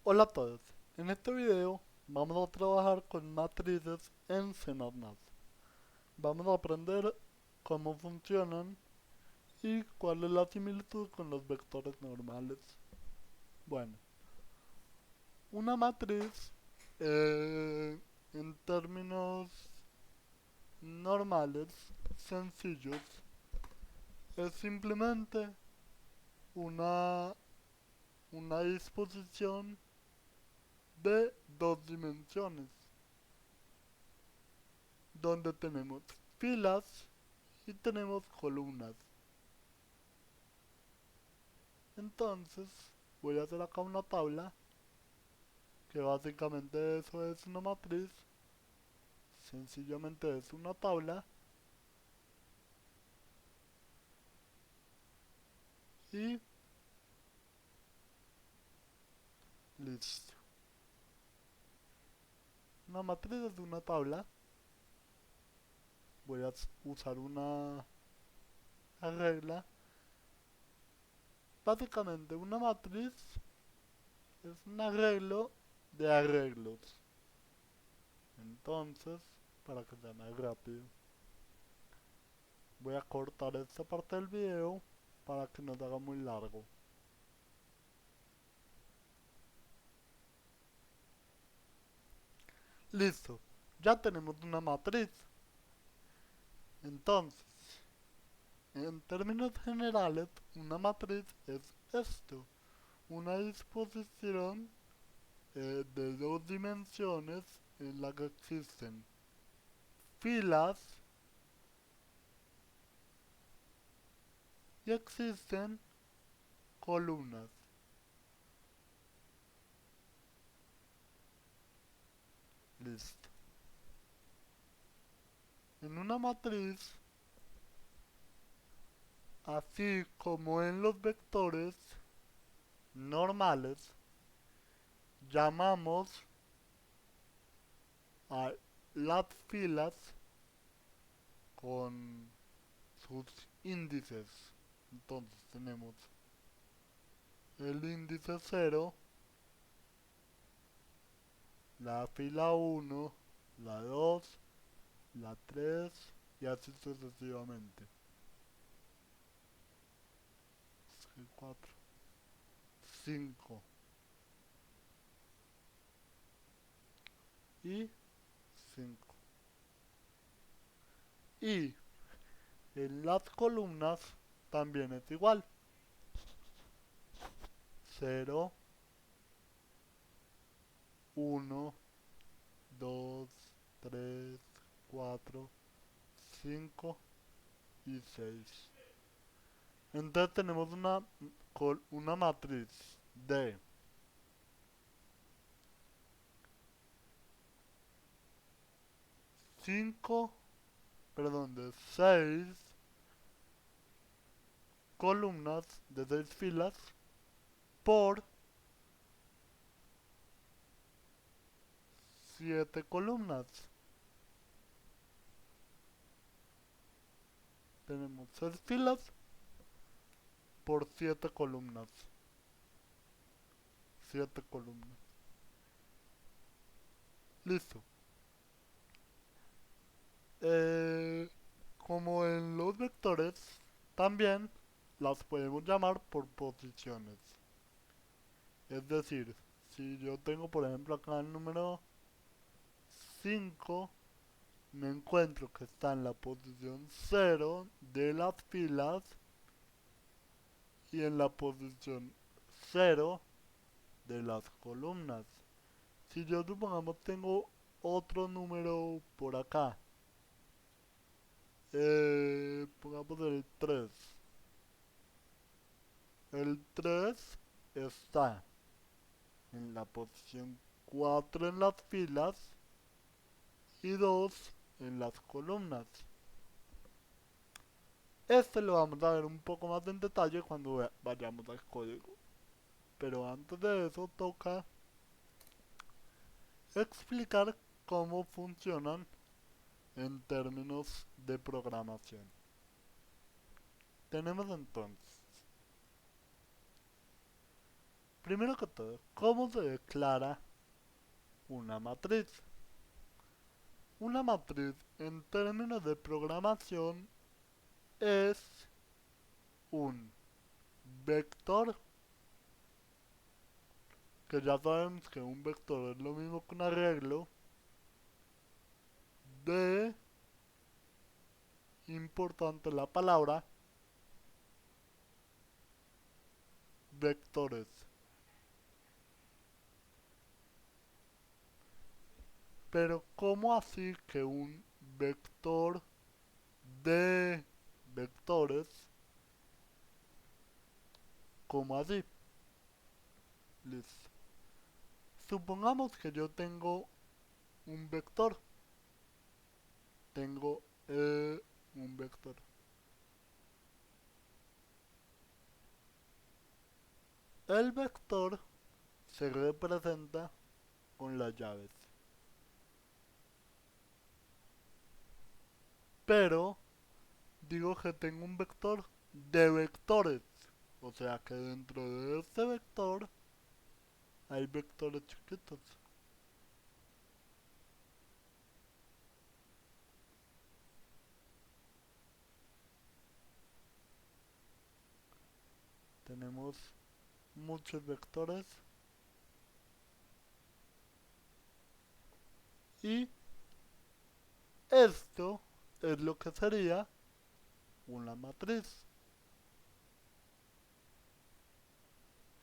Hola a todos, en este video vamos a trabajar con matrices en C++. Vamos a aprender cómo funcionan y cuál es la similitud con los vectores normales. Bueno, una matriz en términos normales, sencillos, es simplemente una, una disposición de dos dimensiones, donde tenemos filas y tenemos columnas. Entonces voy a hacer acá una tabla que básicamente eso es una matriz, sencillamente es una tabla y listo. Una matriz es una tabla, voy a usar una regla. Básicamente una matriz es un arreglo de arreglos. Entonces, para que sea más rápido, voy a cortar esta parte del video para que no se haga muy largo. Listo, ya tenemos una matriz. Entonces, en términos generales, una matriz es esto, una disposición de dos dimensiones en la que existen filas y existen columnas. Listo. En una matriz, así como en los vectores normales, llamamos a las filas con sus índices. Entonces tenemos el índice cero, la fila uno, la 2, la 3 y así sucesivamente. 4, 5 y 5. Y en las columnas también es igual. Cero, uno, 2, 3, 4, 5 y 6. Entonces tenemos una matriz de 5, perdón, de 6 columnas, de 6 filas, por 7 columnas. Tenemos 6 filas por 7 columnas. 7 columnas. Listo. Eh, Como en los vectores, también las podemos llamar por posiciones. Es decir, si yo tengo por ejemplo acá el número 5, me encuentro que está en la posición cero de las filas y en la posición cero de las columnas. Si yo supongamos tengo otro número por acá, pongamos el 3. El 3 está en la posición 4 en las filas y 2 en las columnas. Este lo vamos a ver un poco más en detalle cuando vayamos al código. Pero antes de eso toca explicar cómo funcionan en términos de programación. Tenemos entonces Primero que todo, ¿cómo se declara una matriz? Una matriz en términos de programación es un vector, que ya sabemos que un vector es lo mismo que un arreglo de, importante la palabra, vectores. Pero ¿cómo así que un vector de vectores? ¿Cómo así? Listo. Supongamos que yo tengo un vector. Tengo un vector. El vector se representa con las llaves. Pero digo que tengo un vector de vectores. O sea que dentro de este vector hay vectores chiquitos. Tenemos muchos vectores y esto es lo que sería una matriz.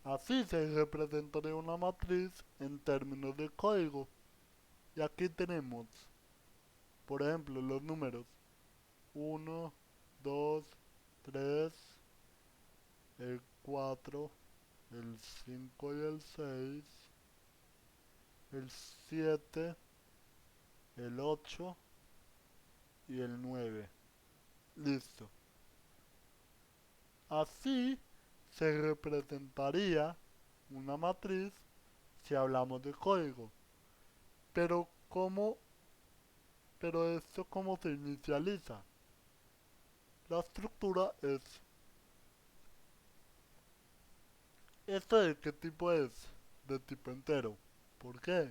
Así se representaría una matriz en términos de código. Y aquí tenemos, por ejemplo, los números uno, 2, 3, el 4, el 5 y el 6, el 7, el 8 y el 9. Listo. Así se representaría una matriz si hablamos de código. Pero ¿cómo? Pero esto cómo se inicializa. La estructura es, ¿esto de qué tipo es? De tipo entero. ¿Por qué?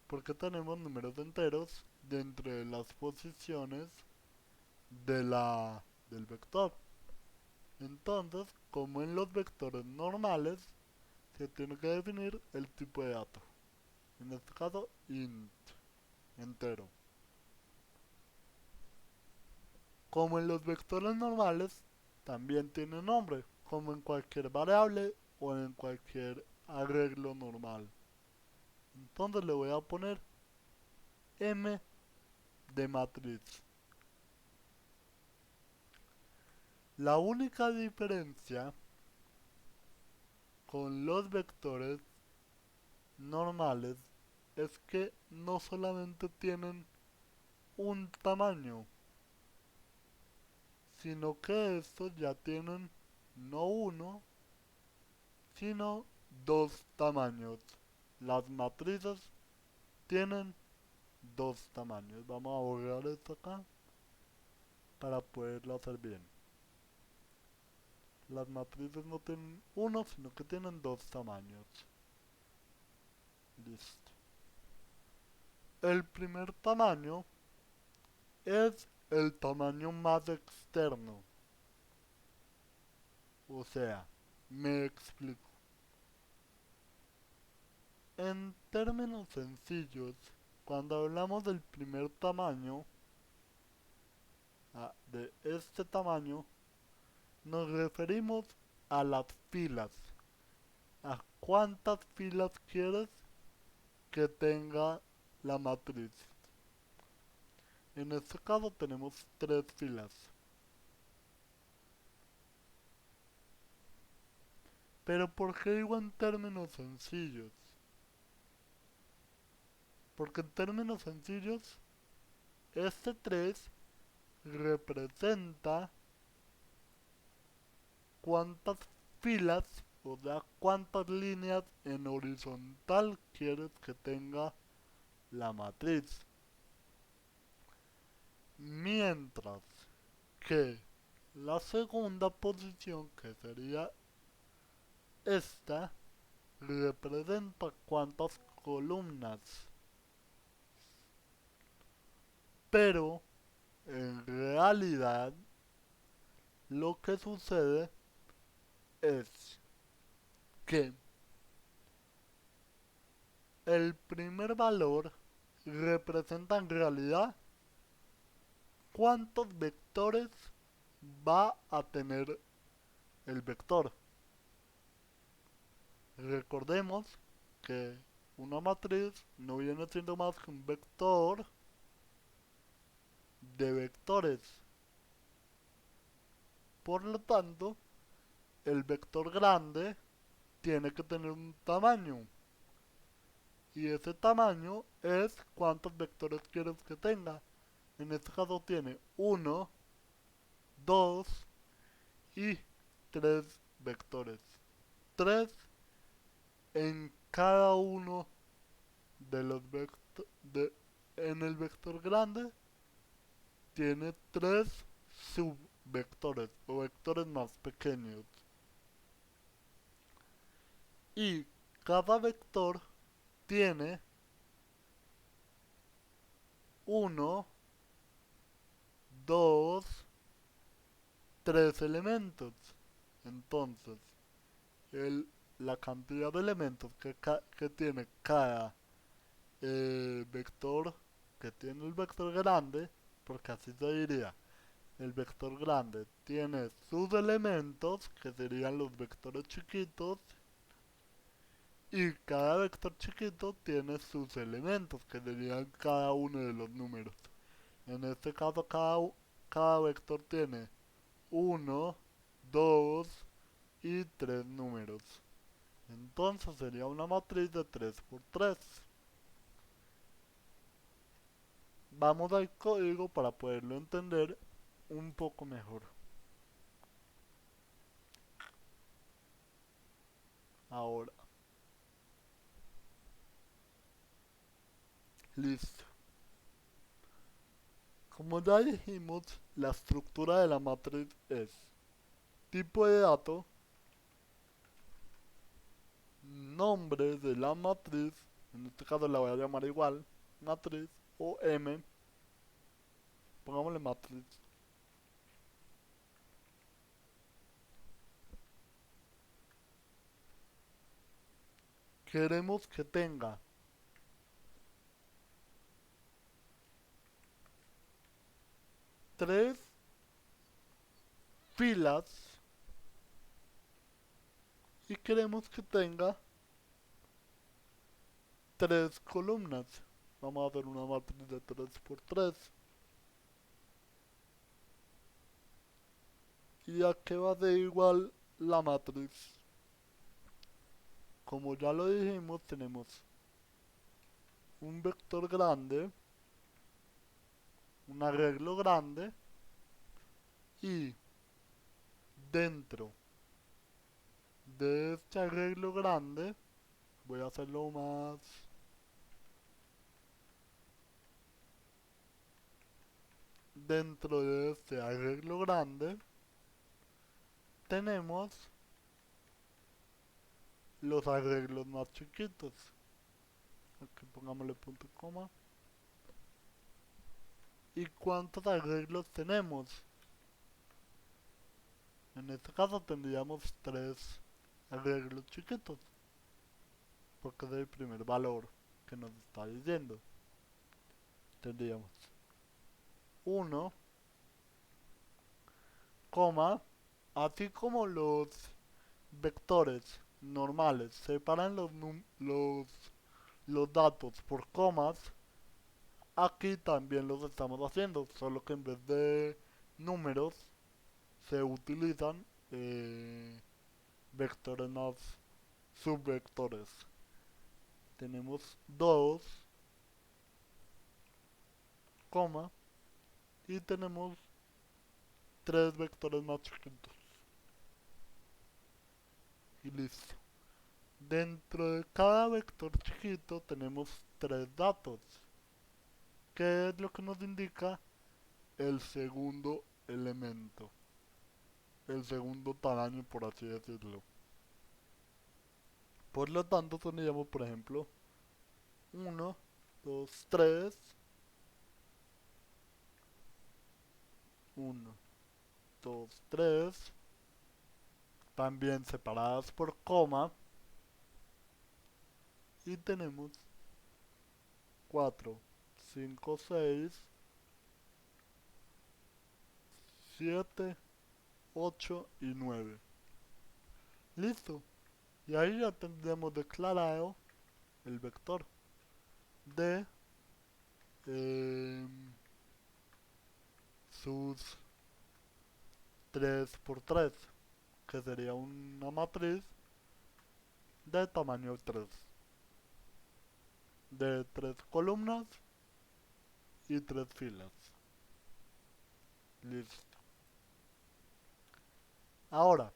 Porque tenemos números enteros dentro de las posiciones del vector. Entonces, como en los vectores normales, se tiene que definir el tipo de dato. En este caso, int, entero. Como en los vectores normales, también tiene nombre, como en cualquier variable o en cualquier arreglo normal. Entonces le voy a poner m de matriz. La única diferencia con los vectores normales es que no solamente tienen un tamaño, sino que estos ya tienen no uno, sino dos tamaños. Las matrices tienen dos tamaños. Vamos a borrar esto acá para poderlo hacer bien. Las matrices no tienen uno, sino que tienen dos tamaños. Listo. El primer tamaño es el tamaño más externo. O sea, me explico. En términos sencillos, cuando hablamos del primer tamaño, de este tamaño, nos referimos a las filas. ¿A cuántas filas quieres que tenga la matriz? En este caso tenemos tres filas. Pero ¿por qué digo en términos sencillos? Porque en términos sencillos, este 3 representa cuántas filas, o sea, cuántas líneas en horizontal quieres que tenga la matriz. Mientras que la segunda posición, que sería esta, representa cuántas columnas, pero en realidad lo que sucede es que el primer valor representa en realidad cuántos vectores va a tener el vector. Recordemos que una matriz no viene siendo más que un vector de vectores. Por lo tanto, el vector grande tiene que tener un tamaño. Y ese tamaño es cuántos vectores quieres que tenga. En este caso tiene uno, 2 y 3 vectores. 3 en cada uno de los vectores. En el vector grande tiene 3 subvectores o vectores más pequeños. Y cada vector tiene uno, 2, 3 elementos. Entonces, el, la cantidad de elementos que tiene cada vector que tiene el vector grande, porque así se diría, el vector grande tiene sus elementos, que serían los vectores chiquitos, y cada vector chiquito tiene sus elementos, que serían cada uno de los números. En este caso, cada vector tiene uno, 2 y 3 números. Entonces sería una matriz de 3 por 3. Vamos al código para poderlo entender un poco mejor. Ahora, listo. Como ya dijimos, la estructura de la matriz es tipo de dato, nombre de la matriz, en este caso la voy a llamar igual, matriz, o M, pongámosle matriz. Queremos que tenga tres filas y queremos que tenga tres columnas. Vamos a hacer una matriz de 3 por 3. ¿Y a qué va de igual la matriz? Como ya lo dijimos, tenemos un vector grande, un arreglo grande y dentro de este arreglo grande voy a hacerlo más. Dentro de este arreglo grande tenemos los arreglos más chiquitos. Aquí pongámosle punto y coma. ¿Y cuántos arreglos tenemos? En este caso tendríamos tres arreglos chiquitos, porque es el primer valor que nos está diciendo. Tendríamos uno, coma, así como los vectores normales separan los datos por comas, aquí también los estamos haciendo, solo que en vez de números se utilizan vectores más subvectores. Tenemos 2, coma, y tenemos tres vectores más chiquitos. Y listo. Dentro de cada vector chiquito tenemos tres datos, que es lo que nos indica el segundo elemento, el segundo tamaño por así decirlo. Por lo tanto, tendríamos, por ejemplo, uno, 2, 3, uno, 2, 3, también separadas por coma, y tenemos 4, 5, 6, 7, 8 y 9. Listo. Y ahí ya tendremos declarado el vector de eh, sus 3 por 3, que sería una matriz de tamaño 3, de 3 columnas y 3 filas. Listo. Ahora,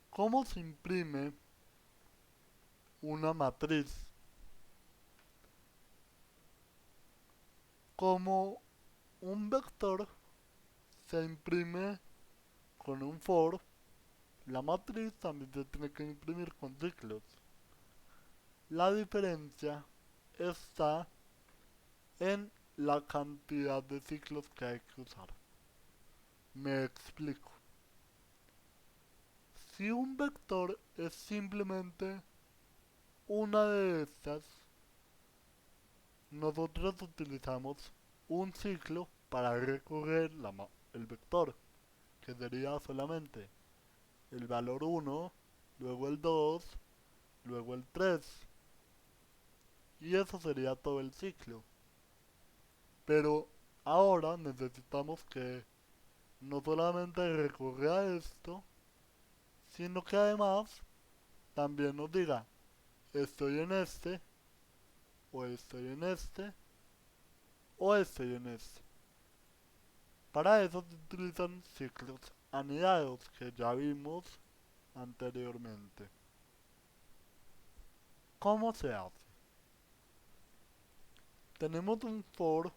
¿cómo se imprime una matriz? Como un vector se imprime con un for, la matriz también se tiene que imprimir con ciclos. La diferencia está en la cantidad de ciclos que hay que usar. Me explico. Si un vector es simplemente una de estas, nosotros utilizamos un ciclo para recorrer el vector, que sería solamente el valor 1, luego el 2, luego el 3. Y eso sería todo el ciclo. Pero ahora necesitamos que no solamente recorra esto, sino que además también nos diga, estoy en este, o estoy en este, o estoy en este. Para eso se utilizan ciclos anidados que ya vimos anteriormente. ¿Cómo se hace? Tenemos un for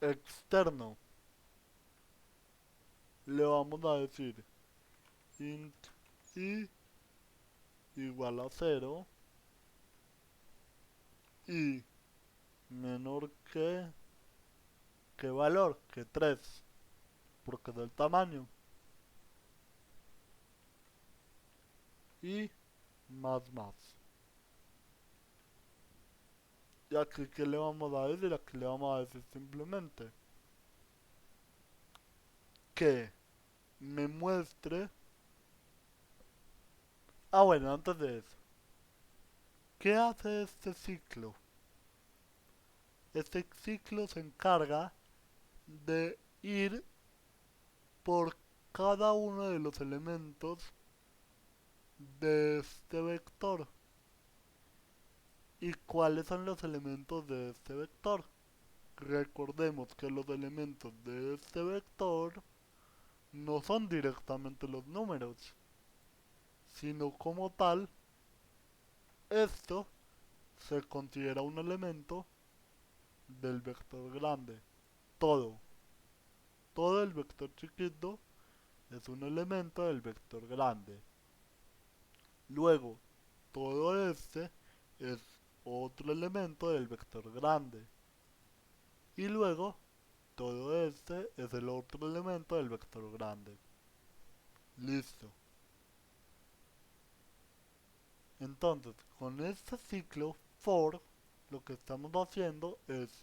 externo. Le vamos a decir int i igual a 0 y menor que ¿qué valor? Que 3, porque es el tamaño. Y más. Y aquí, ¿qué le vamos a decir? Aquí le vamos a decir simplemente que me muestre. Ah, bueno, antes de eso, ¿qué hace este ciclo? Este ciclo se encarga de ir por cada uno de los elementos de este vector. ¿Y cuáles son los elementos de este vector? Recordemos que los elementos de este vector no son directamente los números, sino como tal, esto se considera un elemento del vector grande. Todo, todo el vector chiquito es un elemento del vector grande. Luego, todo este es otro elemento del vector grande. Y luego, todo este es el otro elemento del vector grande. Listo. Entonces, con este ciclo for, lo que estamos haciendo es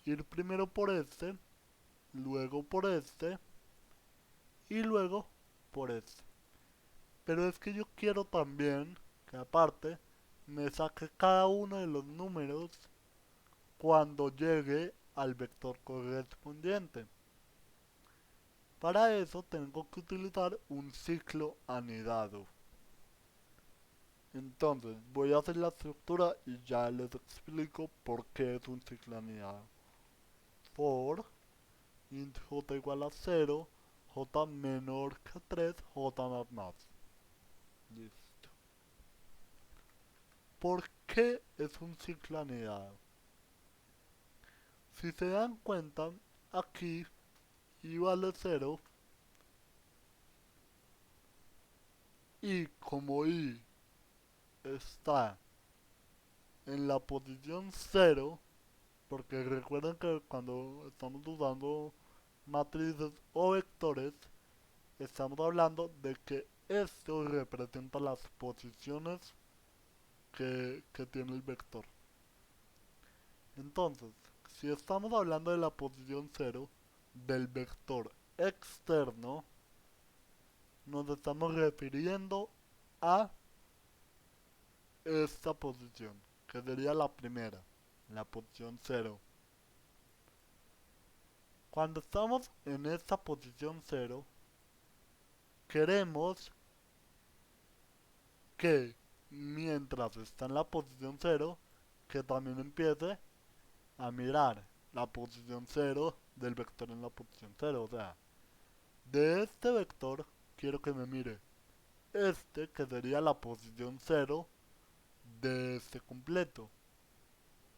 ir primero por este, luego por este y luego por este. Pero es que yo quiero también que aparte me saque cada uno de los números cuando llegue al vector correspondiente. Para eso tengo que utilizar un ciclo anidado. Entonces voy a hacer la estructura y ya les explico por qué es un ciclo anidado. For int j igual a 0, j menor que 3, j más. Listo. ¿Por qué es un ciclo anidado? Si se dan cuenta, aquí i vale 0 Y como y está en la posición cero, porque recuerden que cuando estamos usando matrices o vectores, estamos hablando de que esto representa las posiciones que tiene el vector. Entonces, si estamos hablando de la posición cero del vector externo, nos estamos refiriendo a esta posición, que sería la primera, la posición cero. Cuando estamos en esta posición cero, queremos que mientras está en la posición cero, que también empiece a mirar la posición cero del vector en la posición cero. O sea, de este vector quiero que me mire este, que sería la posición cero de este completo.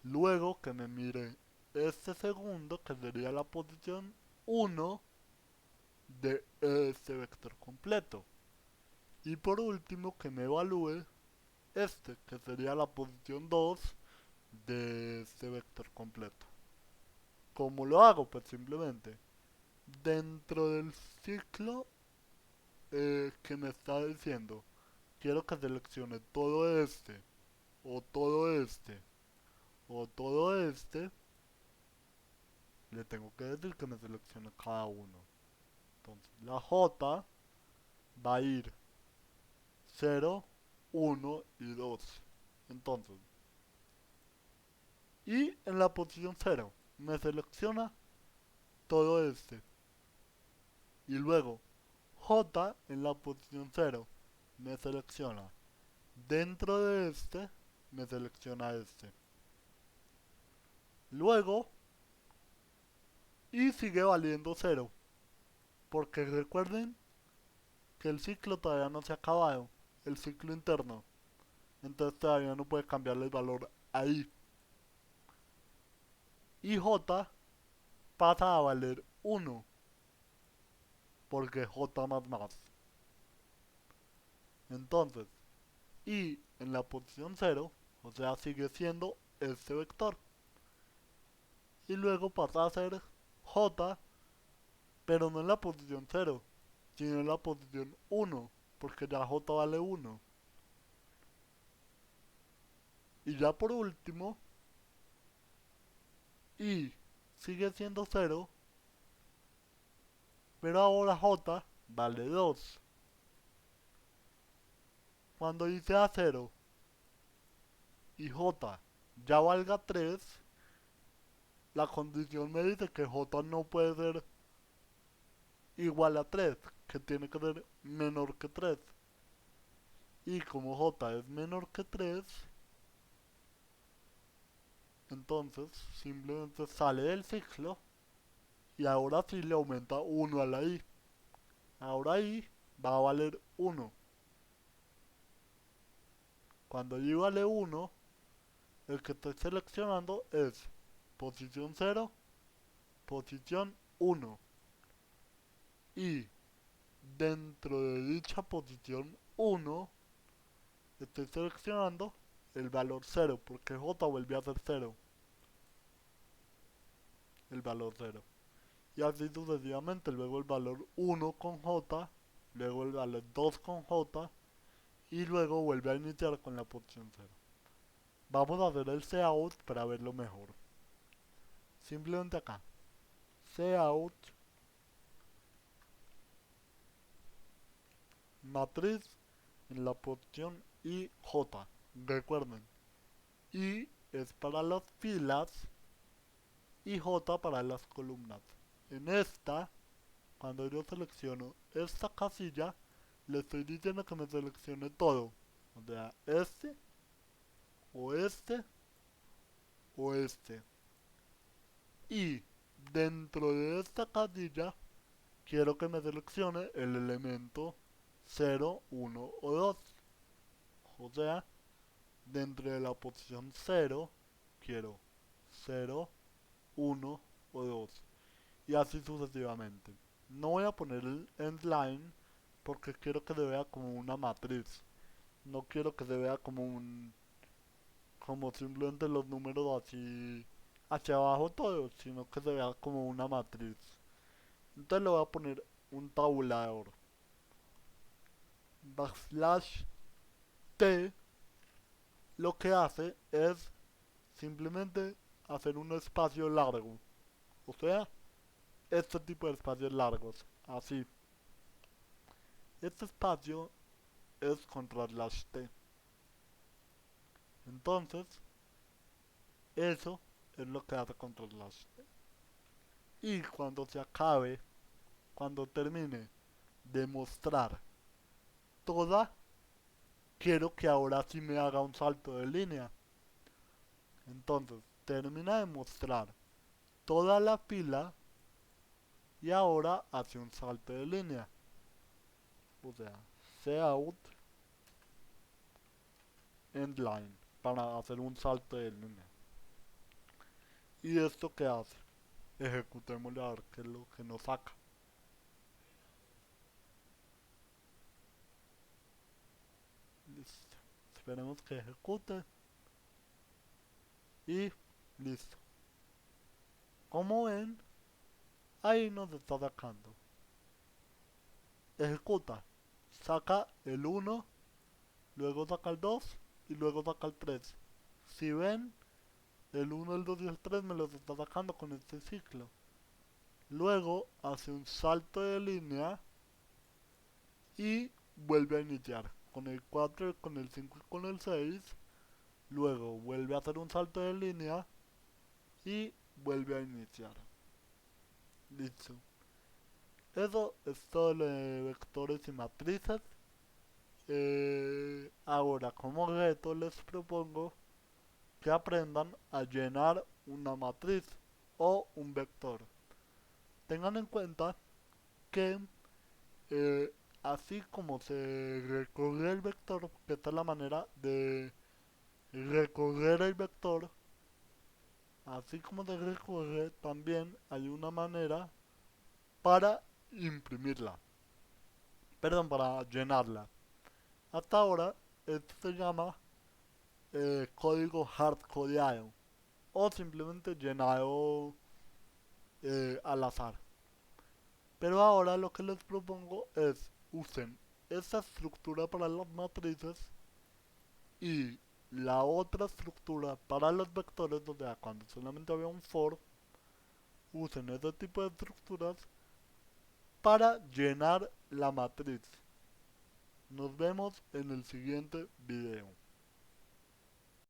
Luego que me mire este segundo, que sería la posición uno de este vector completo. Y por último que me evalúe este, que sería la posición 2 de este vector completo. ¿Cómo lo hago? Pues simplemente dentro del ciclo que me está diciendo, quiero que seleccione todo este, o todo este, o todo este, le tengo que decir que me seleccione cada uno. Entonces la J va a ir 0, 1 y 2. Entonces, y en la posición 0 me selecciona todo este. Y luego J en la posición 0 me selecciona dentro de este, me selecciona este. Luego, y sigue valiendo 0. Porque recuerden que el ciclo todavía no se ha acabado. El ciclo interno. Entonces todavía no puede cambiarle el valor ahí. Y J pasa a valer 1. Porque J más más. Entonces, y en la posición 0, o sea, sigue siendo este vector. Y luego pasa a ser J, pero no en la posición 0, sino en la posición 1, porque ya J vale 1. Y ya por último, y sigue siendo 0, pero ahora J vale 2. Cuando dice a 0 y J ya valga 3, la condición me dice que J no puede ser igual a 3, que tiene que ser menor que 3. Y como J es menor que 3, entonces simplemente sale del ciclo y ahora sí le aumenta 1 a la I. Ahora I va a valer 1. Cuando I vale 1, el que estoy seleccionando es posición 0, posición 1. Y dentro de dicha posición 1, estoy seleccionando el valor 0, porque J vuelve a ser 0. El valor 0. Y así sucesivamente, luego el valor 1 con J, luego el valor 2 con J, y luego vuelve a iniciar con la posición 0. Vamos a hacer el cout para verlo mejor. Simplemente acá, cout, matriz en la posición IJ. Recuerden, I es para las filas y J para las columnas. En esta, cuando yo selecciono esta casilla, le estoy diciendo que me seleccione todo. O sea, este, o este, o este. Y dentro de esta casilla, quiero que me seleccione el elemento 0, 1 o 2. O sea, dentro de la posición 0, quiero 0, 1 o 2. Y así sucesivamente. No voy a poner el endline porque quiero que se vea como una matriz. No quiero que se vea como como simplemente los números así hacia abajo todos, sino que se vea como una matriz. Entonces le voy a poner un tabulador. Backslash T lo que hace es simplemente hacer un espacio largo. O sea, este tipo de espacios largos. Así. Este espacio es contra slash T. Entonces, eso es lo que hace contra slash T. Y cuando se acabe, cuando termine de mostrar toda, quiero que ahora sí me haga un salto de línea. Entonces, termina de mostrar toda la fila y ahora hace un salto de línea. O sea, cout endline para hacer un salto de línea. ¿Y esto qué hace? Ejecutémosle a ver qué es lo que nos saca. Listo. Esperemos que ejecute. Y listo. Como ven, ahí nos está sacando. Ejecuta. Saca el 1, luego saca el 2 y luego saca el 3. Si ven, el 1, el 2 y el 3 me los está sacando con este ciclo. Luego hace un salto de línea y vuelve a iniciar. Con el 4, con el 5 y con el 6. Luego vuelve a hacer un salto de línea y vuelve a iniciar. Listo. Eso es todo lo de vectores y matrices. Ahora, como reto les propongo que aprendan a llenar una matriz o un vector. Tengan en cuenta que eh, así como se recorre el vector, que esta es la manera de recorrer el vector, así como se recorre, también hay una manera para imprimirla, perdón, para llenarla. Hasta ahora, esto se llama código hardcodeado o simplemente llenado al azar. Pero ahora lo que les propongo es usen esta estructura para las matrices y la otra estructura para los vectores, o sea, cuando solamente había un for, usen ese tipo de estructuras para llenar la matriz. Nos vemos en el siguiente video.